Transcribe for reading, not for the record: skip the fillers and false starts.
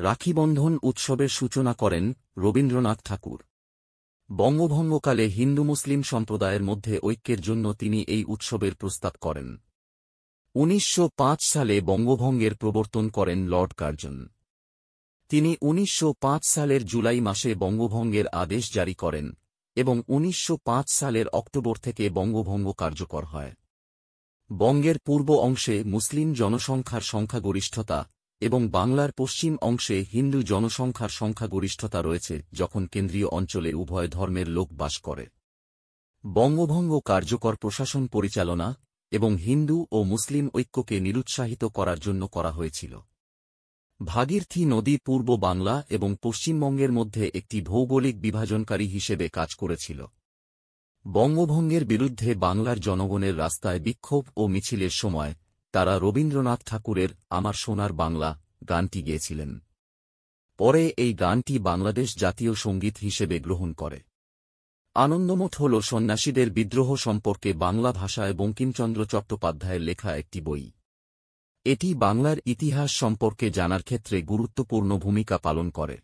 রাখিবন্ধন উৎসবের সূচনা করেন রবীন্দ্রনাথ ঠাকুর। বঙ্গভঙ্গকালে হিন্দু মুসলিম সম্প্রদায়ের মধ্যে ঐক্যের জন্য তিনি এই উৎসবের প্রস্তাব করেন। 1905 সালে বঙ্গভঙ্গের প্রবর্তন করেন লর্ড কার্জন। তিনি 1905 সালের জুলাই মাসে বঙ্গভঙ্গের আদেশ জারি করেন এবং 1905 সালের অক্টোবর থেকে বঙ্গভঙ্গ কার্যকর হয়। বঙ্গের পূর্ব অংশে মুসলিম জনসংখ্যার সংখ্যাগরিষ্ঠতা এবং বাংলার পশ্চিম অংশে হিন্দু জনসংখ্যার সংখ্যাগরিষ্ঠতা রয়েছে, যখন কেন্দ্রীয় অঞ্চলে উভয় ধর্মের লোক বাস করে। বঙ্গভঙ্গ কার্যকর প্রশাসন পরিচালনা এবং হিন্দু ও মুসলিম ঐক্যকে নিরুৎসাহিত করার জন্য করা হয়েছিল। ভাগীরথী নদী পূর্ব বাংলা এবং পশ্চিমবঙ্গের মধ্যে একটি ভৌগোলিক বিভাজনকারী হিসেবে কাজ করেছিল। বঙ্গভঙ্গের বিরুদ্ধে বাংলার জনগণের রাস্তায় বিক্ষোভ ও মিছিলের সময় তারা রবীন্দ্রনাথ ঠাকুরের আমার সোনার বাংলা গানটি গেয়েছিলেন। পরে এই গানটি বাংলাদেশ জাতীয় সঙ্গীত হিসেবে গ্রহণ করে। আনন্দমঠ হল সন্ন্যাসীদের বিদ্রোহ সম্পর্কে বাংলা ভাষায় বঙ্কিমচন্দ্র চট্টোপাধ্যায়ের লেখা একটি বই। এটি বাংলার ইতিহাস সম্পর্কে জানার ক্ষেত্রে গুরুত্বপূর্ণ ভূমিকা পালন করে।